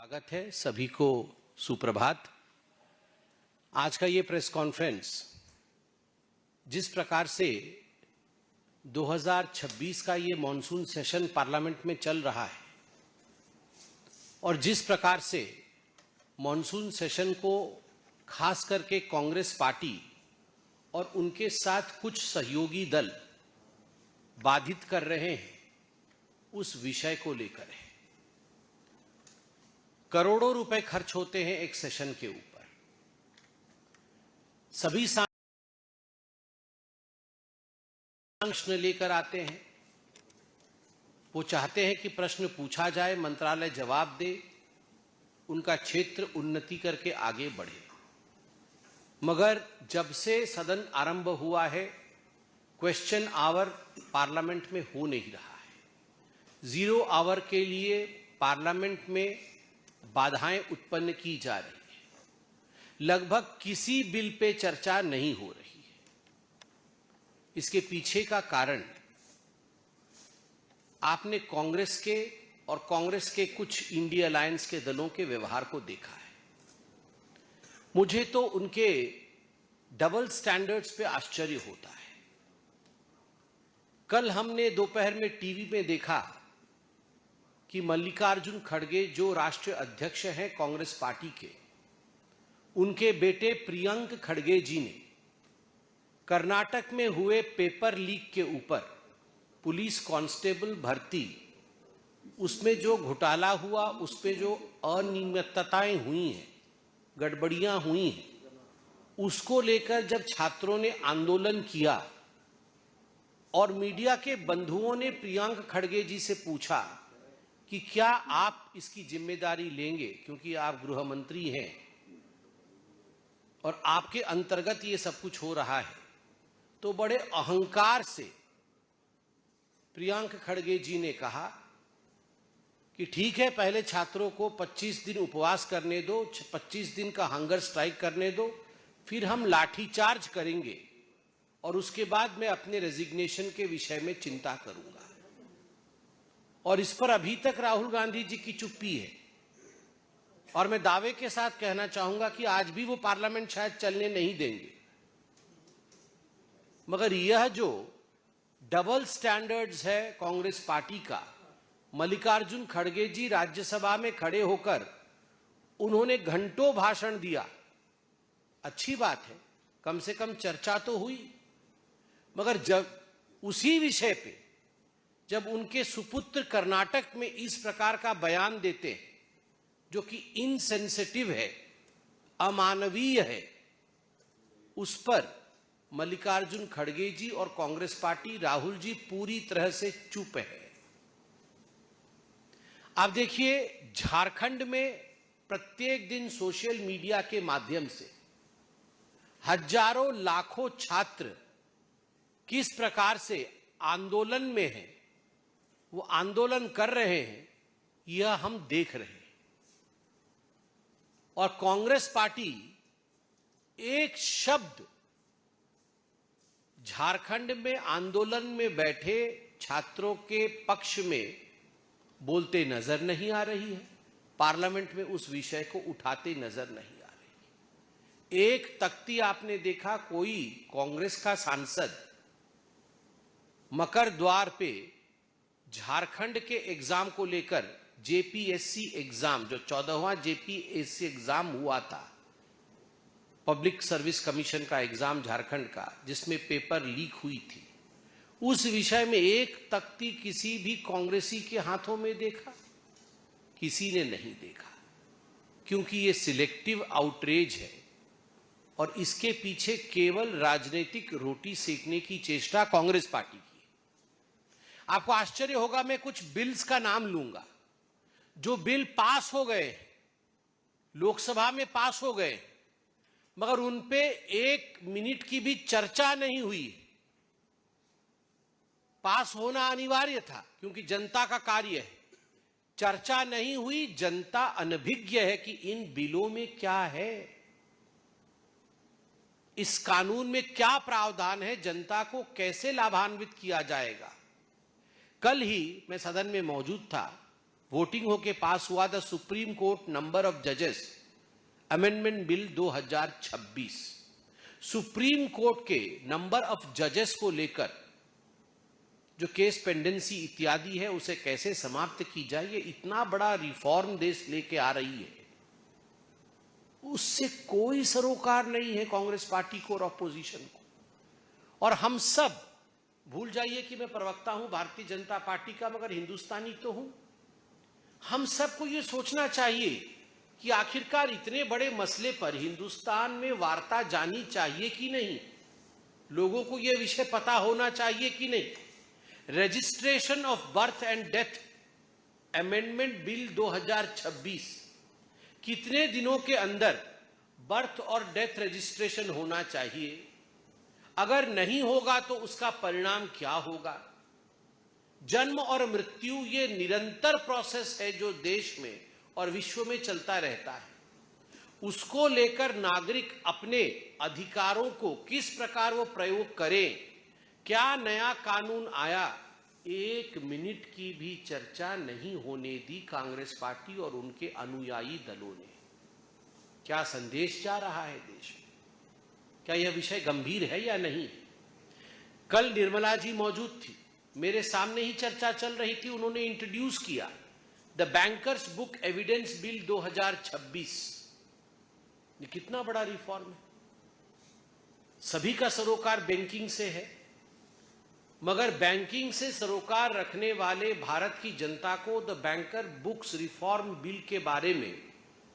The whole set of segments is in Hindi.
स्वागत है सभी को। सुप्रभात। आज का ये प्रेस कॉन्फ्रेंस जिस प्रकार से 2026 का ये मॉनसून सेशन पार्लियामेंट में चल रहा है और जिस प्रकार से मॉनसून सेशन को खास करके कांग्रेस पार्टी और उनके साथ कुछ सहयोगी दल बाधित कर रहे हैं, उस विषय को लेकर है। करोड़ों रुपए खर्च होते हैं एक सेशन के ऊपर। सभी प्रश्न लेकर आते हैं, वो चाहते हैं कि प्रश्न पूछा जाए, मंत्रालय जवाब दे, उनका क्षेत्र उन्नति करके आगे बढ़े। मगर जब से सदन आरंभ हुआ है, क्वेश्चन आवर पार्लियामेंट में हो नहीं रहा है। 0 आवर के लिए पार्लियामेंट में बाधाएं उत्पन्न की जा रही है। लगभग किसी बिल पे चर्चा नहीं हो रही है। इसके पीछे का कारण आपने कांग्रेस के और कांग्रेस के कुछ इंडिया अलायंस के दलों के व्यवहार को देखा है। मुझे तो उनके डबल स्टैंडर्ड्स पे आश्चर्य होता है। कल हमने दोपहर में टीवी में देखा कि मल्लिकार्जुन खड़गे जो राष्ट्रीय अध्यक्ष हैं कांग्रेस पार्टी के, उनके बेटे प्रियंक खड़गे जी ने कर्नाटक में हुए पेपर लीक के ऊपर पुलिस कांस्टेबल भर्ती, उसमें जो घोटाला हुआ, उस पे जो अनियमितताएं हुई हैं, गड़बड़ियां हुई हैं, उसको लेकर जब छात्रों ने आंदोलन किया और मीडिया के बंधुओं ने प्रियंक खड़गे जी से पूछा कि क्या आप इसकी जिम्मेदारी लेंगे, क्योंकि आप गृह मंत्री हैं और आपके अंतर्गत ये सब कुछ हो रहा है, तो बड़े अहंकार से प्रियंक खड़गे जी ने कहा कि ठीक है, पहले छात्रों को 25 दिन उपवास करने दो, 25 दिन का हंगर स्ट्राइक करने दो, फिर हम लाठीचार्ज करेंगे और उसके बाद मैं अपने रेजिग्नेशन के विषय में चिंता करूंगा। और इस पर अभी तक राहुल गांधी जी की चुप्पी है और मैं दावे के साथ कहना चाहूंगा कि आज भी वो पार्लियामेंट शायद चलने नहीं देंगे। मगर यह जो डबल स्टैंडर्ड्स है कांग्रेस पार्टी का, मल्लिकार्जुन खड़गे जी राज्यसभा में खड़े होकर उन्होंने घंटों भाषण दिया। अच्छी बात है, कम से कम चर्चा तो हुई। मगर जब उसी विषय पे जब उनके सुपुत्र कर्नाटक में इस प्रकार का बयान देते हैं जो कि इनसेंसिटिव है, अमानवीय है, उस पर मल्लिकार्जुन खड़गे जी और कांग्रेस पार्टी, राहुल जी पूरी तरह से चुप है। आप देखिए, झारखंड में प्रत्येक दिन सोशल मीडिया के माध्यम से हजारों लाखों छात्र किस प्रकार से आंदोलन में हैं, वो आंदोलन कर रहे हैं, यह हम देख रहे हैं। और कांग्रेस पार्टी एक शब्द झारखंड में आंदोलन में बैठे छात्रों के पक्ष में बोलते नजर नहीं आ रही है, पार्लियामेंट में उस विषय को उठाते नजर नहीं आ रही। एक तख्ती आपने देखा, कोई कांग्रेस का सांसद मकर द्वार पे झारखंड के एग्जाम को लेकर, जेपीएससी एग्जाम, जो 14वां जेपीएससी एग्जाम हुआ था, पब्लिक सर्विस कमीशन का एग्जाम झारखंड का, जिसमें पेपर लीक हुई थी, उस विषय में एक तख्ती किसी भी कांग्रेसी के हाथों में देखा? किसी ने नहीं देखा, क्योंकि ये सिलेक्टिव आउटरीच है और इसके पीछे केवल राजनीतिक रोटी सेकने की चेष्टा कांग्रेस पार्टी की। आपको आश्चर्य होगा, मैं कुछ बिल्स का नाम लूंगा जो बिल पास हो गए, लोकसभा में पास हो गए, मगर उन पे 1 मिनट की भी चर्चा नहीं हुई। पास होना अनिवार्य था क्योंकि जनता का कार्य है, चर्चा नहीं हुई। जनता अनभिज्ञ है कि इन बिलों में क्या है, इस कानून में क्या प्रावधान है, जनता को कैसे लाभान्वित किया जाएगा। कल ही मैं सदन में मौजूद था वोटिंग होके पास हुआ the supreme court number of जजेस अमेंडमेंट बिल 2026। सुप्रीम कोर्ट के नंबर ऑफ जजेस को लेकर जो केस पेंडेंसी इत्यादि है उसे कैसे समाप्त की जाए, ये इतना बड़ा रिफॉर्म देश लेके आ रही है, उससे कोई सरोकार नहीं है कांग्रेस पार्टी को और अपोजिशन को। और हम सब भूल जाइए कि मैं प्रवक्ता हूं भारतीय जनता पार्टी का, मगर हिंदुस्तानी तो हूं। हम सबको यह सोचना चाहिए कि आखिरकार इतने बड़े मसले पर हिंदुस्तान में वार्ता जानी चाहिए कि नहीं, लोगों को यह विषय पता होना चाहिए कि नहीं। Registration of birth and death amendment bill 2026, कितने दिनों के अंदर बर्थ और डेथ रजिस्ट्रेशन होना चाहिए, अगर नहीं होगा तो उसका परिणाम क्या होगा। जन्म और मृत्यु ये निरंतर प्रोसेस है जो देश में और विश्व में चलता रहता है, उसको लेकर नागरिक अपने अधिकारों को किस प्रकार वो प्रयोग करें। क्या नया कानून आया, एक मिनट की भी चर्चा नहीं होने दी कांग्रेस पार्टी और उनके अनुयायी दलों ने। क्या संदेश जा रहा है देश में? क्या यह विषय गंभीर है या नहीं? कल निर्मला जी मौजूद थी, मेरे सामने ही चर्चा चल रही थी, उन्होंने इंट्रोड्यूस किया the bankers book evidence bill 2026। ये कितना बड़ा रिफॉर्म है। सभी का सरोकार बैंकिंग से है, मगर बैंकिंग से सरोकार रखने वाले भारत की जनता को the banker books reform bill के बारे में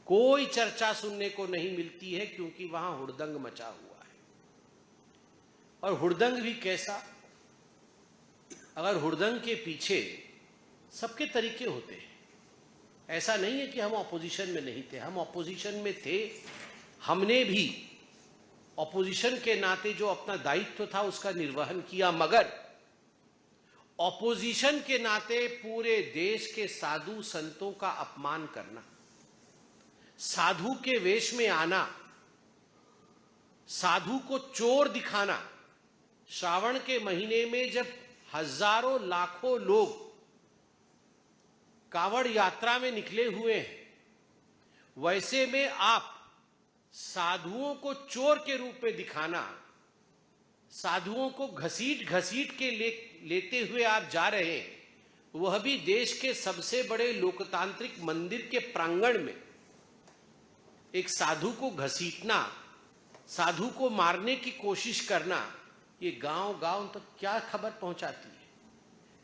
कोई चर्चा सुनने को नहीं मिलती है, क्योंकि वहां हुड़दंग मचा हुआ है। और हुड़दंग भी कैसा, अगर हुड़दंग के पीछे सबके तरीके होते हैं। ऐसा नहीं है कि हम ऑपोजिशन में नहीं थे, हम ऑपोजिशन में थे। हमने भी ऑपोजिशन के नाते जो अपना दायित्व था उसका निर्वहन किया, मगर ऑपोजिशन के नाते पूरे देश के साधु संतों का अपमान करना, साधु के वेश में आना, साधु को चोर दिखाना, श्रावण के महीने में जब हजारों लाखों लोग कावड़ यात्रा में निकले हुए हैं, वैसे में आप साधुओं को चोर के रूप में दिखाना, साधुओं को घसीट घसीट के लेते हुए आप जा रहे हैं, वह भी देश के सबसे बड़े लोकतांत्रिक मंदिर के प्रांगण में। एक साधु को घसीटना, साधु को मारने की कोशिश करना, ये गांव गांव तक क्या खबर पहुंचाती है।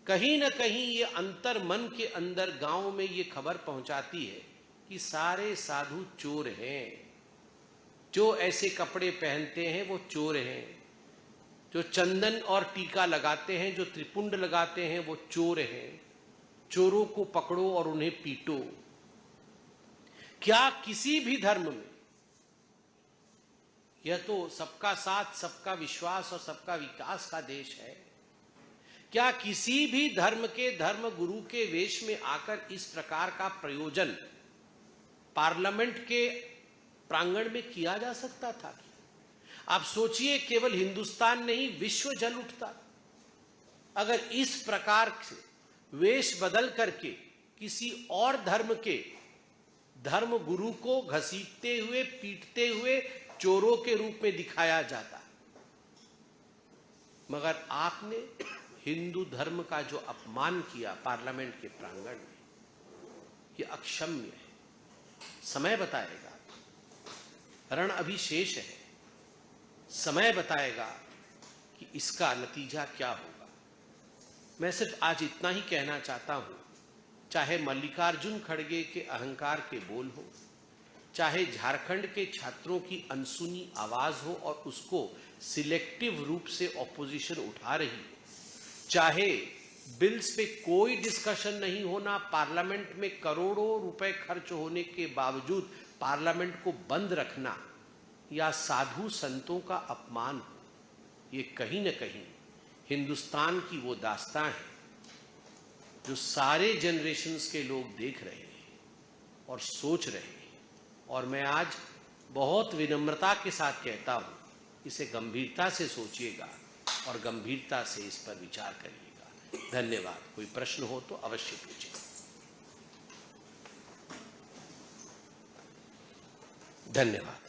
कहीं ना कहीं ये अंतर मन के अंदर गांव में ये खबर पहुंचाती है कि सारे साधु चोर हैं। जो ऐसे कपड़े पहनते हैं वो चोर हैं, जो चंदन और टीका लगाते हैं, जो त्रिपुंड लगाते हैं, वो चोर हैं। चोरों को पकड़ो और उन्हें पीटो। क्या किसी भी धर्म में, यह तो सबका साथ, सबका विश्वास और सबका विकास का देश है, क्या किसी भी धर्म के धर्म गुरु के वेश में आकर इस प्रकार का प्रयोजन पार्लियामेंट के प्रांगण में किया जा सकता था? आप सोचिए, केवल हिंदुस्तान नहीं विश्व जल उठता अगर इस प्रकार से वेश बदल करके किसी और धर्म के धर्म गुरु को घसीटते हुए, पीटते हुए चोरों के रूप में दिखाया जाता। मगर आपने हिंदू धर्म का जो अपमान किया पार्लियामेंट के प्रांगण में, यह अक्षम्य है। समय बताएगा, रण अभी शेष है, समय बताएगा कि इसका नतीजा क्या होगा। मैं सिर्फ आज इतना ही कहना चाहता हूं, चाहे मल्लिकार्जुन खड़गे के अहंकार के बोल हो, चाहे झारखंड के छात्रों की अनसुनी आवाज हो और उसको सिलेक्टिव रूप से ऑपोजिशन उठा रही हो, चाहे बिल्स पे कोई डिस्कशन नहीं होना, पार्लियामेंट में करोड़ों रुपए खर्च होने के बावजूद पार्लियामेंट को बंद रखना, या साधु संतों का अपमान हो, ये कहीं न कहीं हिंदुस्तान की वो दास्तां है जो सारे जनरेशन्स के लोग देख रहे हैं और सोच रहे हैं। और मैं आज बहुत विनम्रता के साथ कहता हूं, इसे गंभीरता से सोचिएगा और गंभीरता से इस पर विचार करिएगा। धन्यवाद। कोई प्रश्न हो तो अवश्य पूछिए। धन्यवाद।